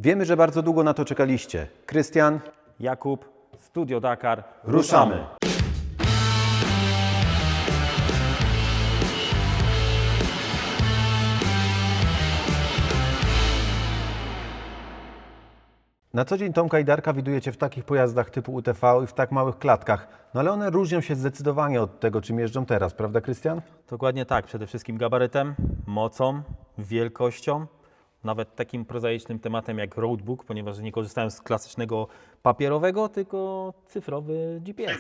Wiemy, że bardzo długo na to czekaliście. Krystian, Jakub, Studio Dakar. ruszamy! Na co dzień Tomka i Darka widujecie w takich pojazdach typu UTV i w tak małych klatkach. No ale one różnią się zdecydowanie od tego, czym jeżdżą teraz, prawda Krystian? Dokładnie tak, przede wszystkim gabarytem, mocą, wielkością, nawet takim prozaicznym tematem jak roadbook, ponieważ nie korzystałem z klasycznego papierowego, tylko cyfrowy GPS.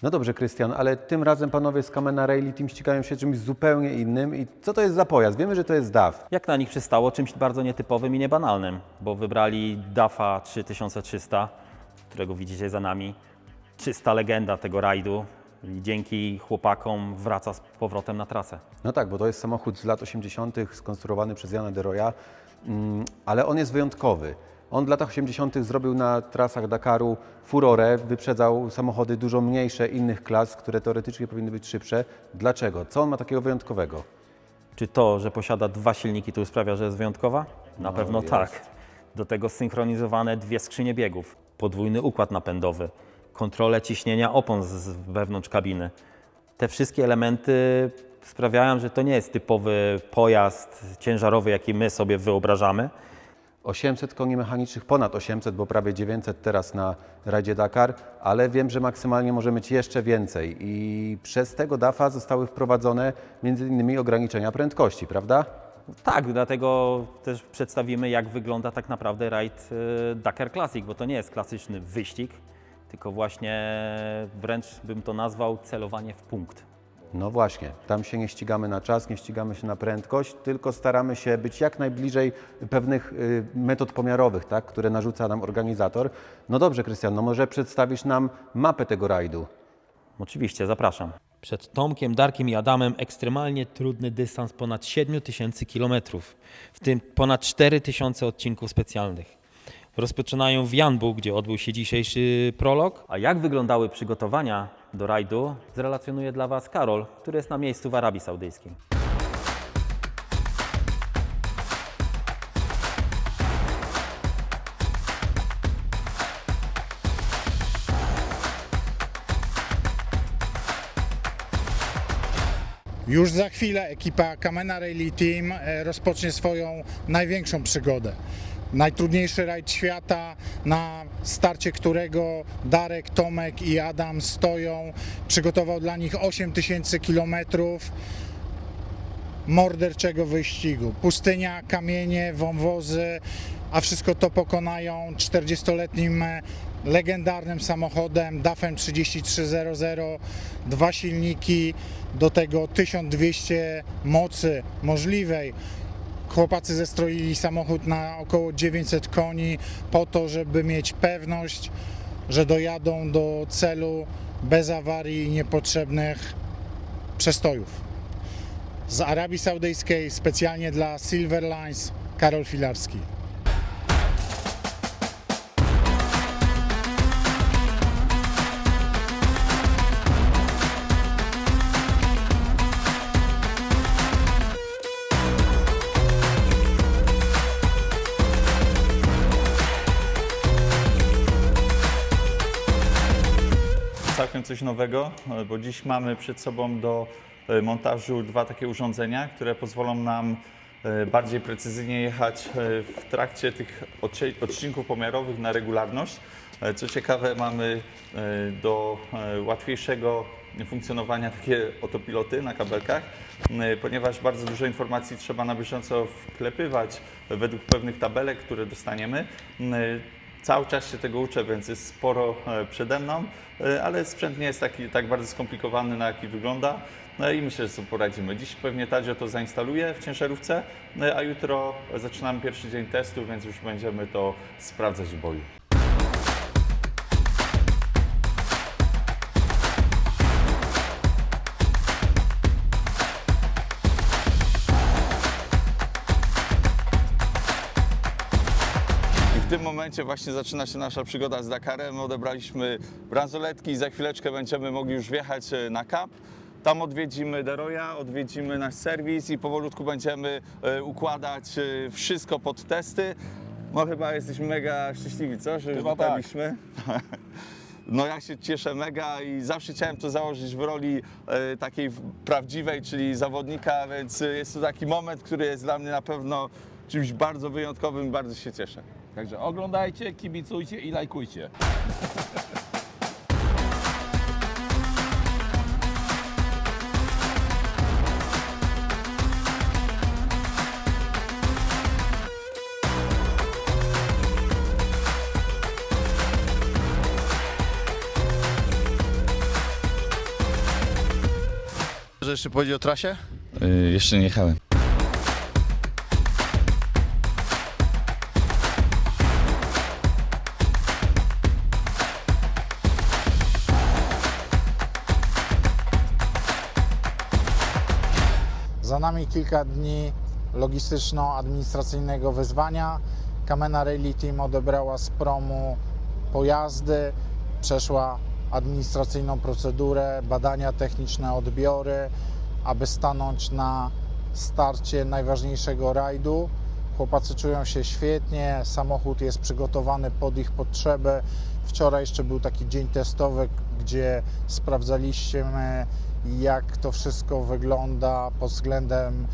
No dobrze Krystian, ale tym razem panowie z Kamena Rally Team ścigają się czymś zupełnie innym. I co to jest za pojazd? Wiemy, że to jest DAF. Jak na nich przystało, czymś bardzo nietypowym i niebanalnym, bo wybrali DAF-a 3300, którego widzicie za nami. Czysta legenda tego rajdu i dzięki chłopakom wraca z powrotem na trasę. No tak, bo to jest samochód z lat 80. skonstruowany przez Jana Deroya, ale on jest wyjątkowy. On w latach 80. zrobił na trasach Dakaru furorę, wyprzedzał samochody dużo mniejsze innych klas, które teoretycznie powinny być szybsze. Dlaczego? Co on ma takiego wyjątkowego? Czy to, że posiada dwa silniki, to już sprawia, że jest wyjątkowa? Na pewno jest. tak. Do tego synchronizowane dwie skrzynie biegów, podwójny układ napędowy, kontrolę ciśnienia opon z wewnątrz kabiny. Te wszystkie elementy sprawiają, że to nie jest typowy pojazd ciężarowy, jaki my sobie wyobrażamy. 800 koni mechanicznych, ponad 800, bo prawie 900 teraz na rajdzie Dakar, ale wiem, że maksymalnie może mieć jeszcze więcej i przez tego DAF-a zostały wprowadzone m.in. ograniczenia prędkości, prawda? Tak, dlatego też przedstawimy, jak wygląda tak naprawdę rajd Dakar Classic, bo to nie jest klasyczny wyścig, tylko właśnie wręcz bym to nazwał celowanie w punkt. No właśnie, tam się nie ścigamy na czas, nie ścigamy się na prędkość, tylko staramy się być jak najbliżej pewnych metod pomiarowych, tak, które narzuca nam organizator. No dobrze, Krystian, no może przedstawisz nam mapę tego rajdu. Oczywiście, zapraszam. Przed Tomkiem, Darkiem i Adamem ekstremalnie trudny dystans ponad 7000 km, w tym ponad 4000 odcinków specjalnych. Rozpoczynają w Janbu, gdzie odbył się dzisiejszy prolog. A jak wyglądały przygotowania do rajdu, zrelacjonuje dla Was Karol, który jest na miejscu w Arabii Saudyjskiej. Już za chwilę ekipa Kamena Rally Team rozpocznie swoją największą przygodę. Najtrudniejszy rajd świata, na starcie którego Darek, Tomek i Adam stoją. Przygotował dla nich 8000 km morderczego wyścigu. Pustynia, kamienie, wąwozy, a wszystko to pokonają 40-letnim legendarnym samochodem DAF-em 3300, dwa silniki, do tego 1200 mocy możliwej. Chłopacy zestroili samochód na około 900 koni po to, żeby mieć pewność, że dojadą do celu bez awarii i niepotrzebnych przestojów. Z Arabii Saudyjskiej specjalnie dla Silver Lines Karol Filarski. Całkiem coś nowego, bo dziś mamy przed sobą do montażu dwa takie urządzenia, które pozwolą nam bardziej precyzyjnie jechać w trakcie tych odcinków pomiarowych na regularność. Co ciekawe, mamy do łatwiejszego funkcjonowania takie autopiloty na kabelkach, ponieważ bardzo dużo informacji trzeba na bieżąco wklepywać według pewnych tabelek, które dostaniemy. Cały czas się tego uczę, więc jest sporo przede mną, ale sprzęt nie jest tak bardzo skomplikowany, na jaki wygląda. No i myślę, że sobie poradzimy. Dziś pewnie Tadzio to zainstaluje w ciężarówce, a jutro zaczynamy pierwszy dzień testu, więc już będziemy to sprawdzać w boju. W tym momencie momencie właśnie zaczyna się nasza przygoda z Dakarem. Odebraliśmy bransoletki i za chwileczkę będziemy mogli już wjechać na kap. Tam odwiedzimy Deroya, odwiedzimy nasz serwis i powolutku będziemy układać wszystko pod testy. No chyba jesteśmy mega szczęśliwi, co? Że już Chyba tak. dotarliśmy. No ja się cieszę mega i zawsze chciałem to założyć w roli takiej prawdziwej, czyli zawodnika, więc jest to taki moment, który jest dla mnie na pewno czymś bardzo wyjątkowym i bardzo się cieszę. Także oglądajcie, kibicujcie i lajkujcie. Że jeszcze powiedzieć o trasie? Jeszcze nie jechałem. Za nami kilka dni logistyczno-administracyjnego wyzwania. Kamena Rally Team odebrała z promu pojazdy, przeszła administracyjną procedurę, badania techniczne, odbiory, aby stanąć na starcie najważniejszego rajdu. Chłopacy czują się świetnie, samochód jest przygotowany pod ich potrzeby. Wczoraj jeszcze był taki dzień testowy, gdzie sprawdzaliśmy, jak to wszystko wygląda pod względem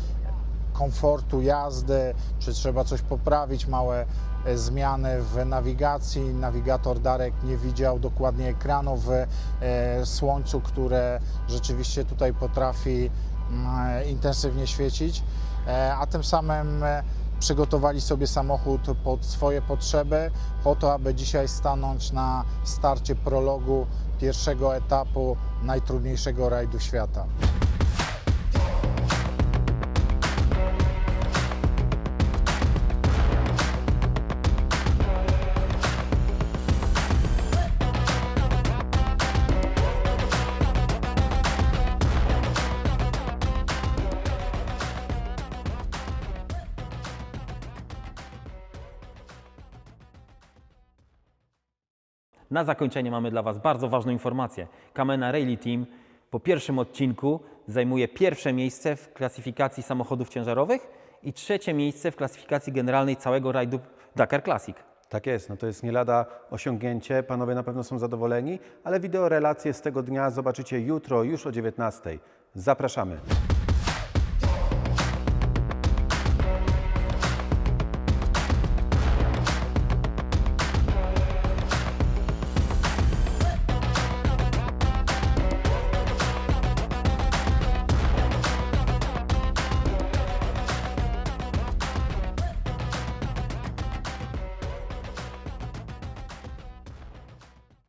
komfortu jazdy, czy trzeba coś poprawić, małe zmiany w nawigacji. Nawigator Darek nie widział dokładnie ekranu w słońcu, które rzeczywiście tutaj potrafi intensywnie świecić, a tym samym przygotowali sobie samochód pod swoje potrzeby, po to, aby dzisiaj stanąć na starcie prologu pierwszego etapu najtrudniejszego rajdu świata. Na zakończenie mamy dla Was bardzo ważną informację. Kamena Rally Team po pierwszym odcinku zajmuje pierwsze miejsce w klasyfikacji samochodów ciężarowych i trzecie miejsce w klasyfikacji generalnej całego rajdu Dakar Classic. Tak jest, no to jest nie lada osiągnięcie. Panowie na pewno są zadowoleni, ale wideorelacje z tego dnia zobaczycie jutro już o 19:00. Zapraszamy.